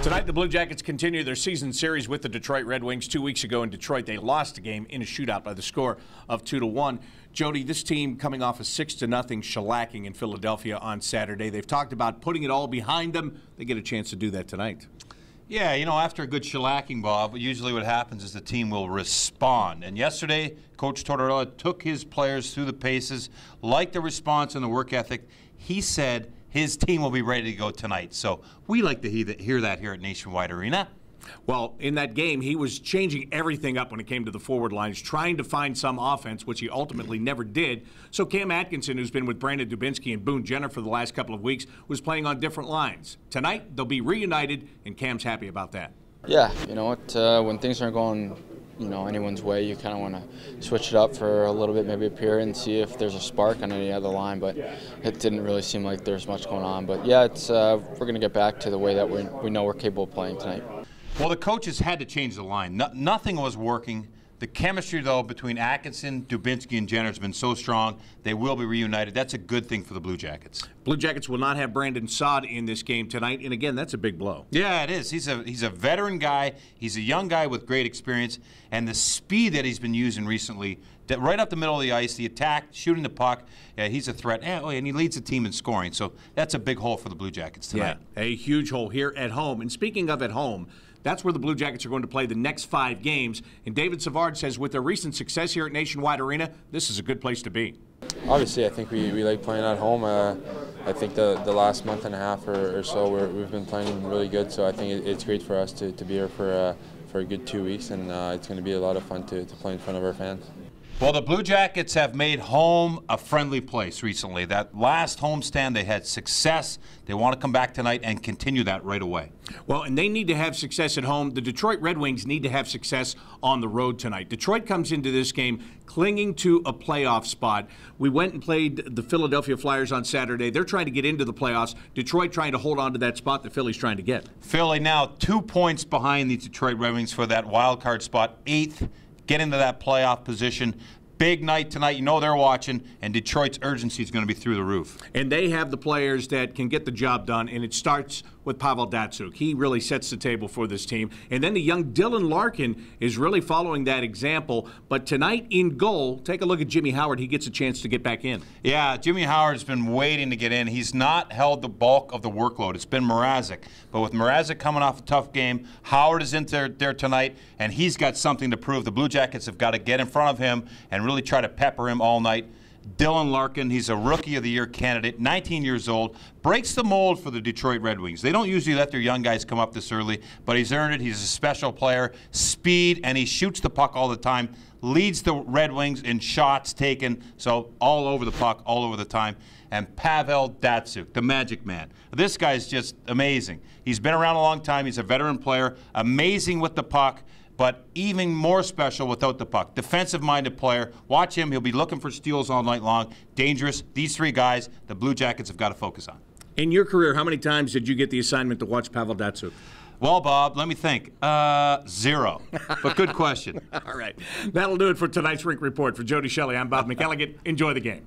Tonight, the Blue Jackets continue their season series with the Detroit Red Wings. 2 weeks ago in Detroit, they lost a game in a shootout by the score of 2-1. Jody, this team coming off a 6-0 shellacking in Philadelphia on Saturday. They've talked about putting it all behind them. They get a chance to do that tonight. Yeah, you know, after a good shellacking, Bob, usually what happens is the team will respond. And yesterday, Coach Tortorella took his players through the paces, liked the response and the work ethic. He said his team will be ready to go tonight. So we like to hear that here at Nationwide Arena. Well, in that game, he was changing everything up when it came to the forward lines, trying to find some offense, which he ultimately never did. So Cam Atkinson, who's been with Brandon Dubinsky and Boone Jenner for the last couple of weeks, was playing on different lines. Tonight, they'll be reunited, and Cam's happy about that. Yeah, you know what, when things aren't going, anyone's way, you kind of want to switch it up for a little bit, maybe up here and see if there's a spark on any other line, but it didn't really seem like there's much going on. But yeah, it's we're going to get back to the way that we know we're capable of playing tonight. Well, the coaches had to change the line. Nothing was working. The chemistry, though, between Atkinson, Dubinsky, and Jenner has been so strong. They will be reunited. That's a good thing for the Blue Jackets. Blue Jackets will not have Brandon Saad in this game tonight, and again, that's a big blow. Yeah, it is. He's a veteran guy. He's a young guy with great experience, and the speed that he's been using recently, right up the middle of the ice, the attack, shooting the puck, yeah, he's a threat. And he leads the team in scoring, so that's a big hole for the Blue Jackets tonight. Yeah, a huge hole here at home. And speaking of at home, that's where the Blue Jackets are going to play the next 5 games. And David Savard says with their recent success here at Nationwide Arena, this is a good place to be. Obviously, I think we like playing at home. I think the last month and a half or so we've been playing really good, so I think it's great for us to be here for a good 2 weeks, and it's going to be a lot of fun to play in front of our fans. Well, the Blue Jackets have made home a friendly place recently. That last homestand, they had success. They want to come back tonight and continue that right away. Well, and they need to have success at home. The Detroit Red Wings need to have success on the road tonight. Detroit comes into this game clinging to a playoff spot. We went and played the Philadelphia Flyers on Saturday. They're trying to get into the playoffs. Detroit trying to hold on to that spot that Philly's trying to get. Philly now 2 points behind the Detroit Red Wings for that wild card spot, 8th. Get into that playoff position. Big night tonight. You know they're watching, and Detroit's urgency is going to be through the roof. And they have the players that can get the job done, and it starts with Pavel Datsyuk. He really sets the table for this team. And then the young Dylan Larkin is really following that example. But tonight in goal, take a look at Jimmy Howard. He gets a chance to get back in. Yeah, Jimmy Howard's been waiting to get in. He's not held the bulk of the workload. It's been Mrazek. But with Mrazek coming off a tough game, Howard is in there tonight, and he's got something to prove. The Blue Jackets have got to get in front of him and really try to pepper him all night. Dylan Larkin, he's a Rookie of the Year candidate, 19 years old, breaks the mold for the Detroit Red Wings. They don't usually let their young guys come up this early, but he's earned it. He's a special player, speed, and he shoots the puck all the time, leads the Red Wings in shots taken, so all over the puck, all over the time. And Pavel Datsyuk, the magic man. This guy's just amazing. He's been around a long time. He's a veteran player, amazing with the puck, but even more special without the puck. Defensive-minded player. Watch him. He'll be looking for steals all night long. Dangerous. These 3 guys, the Blue Jackets have got to focus on. In your career, how many times did you get the assignment to watch Pavel Datsyuk? Well, Bob, let me think. 0. But good question. All right. That'll do it for tonight's Rink Report. For Jody Shelley, I'm Bob McElligott. Enjoy the game.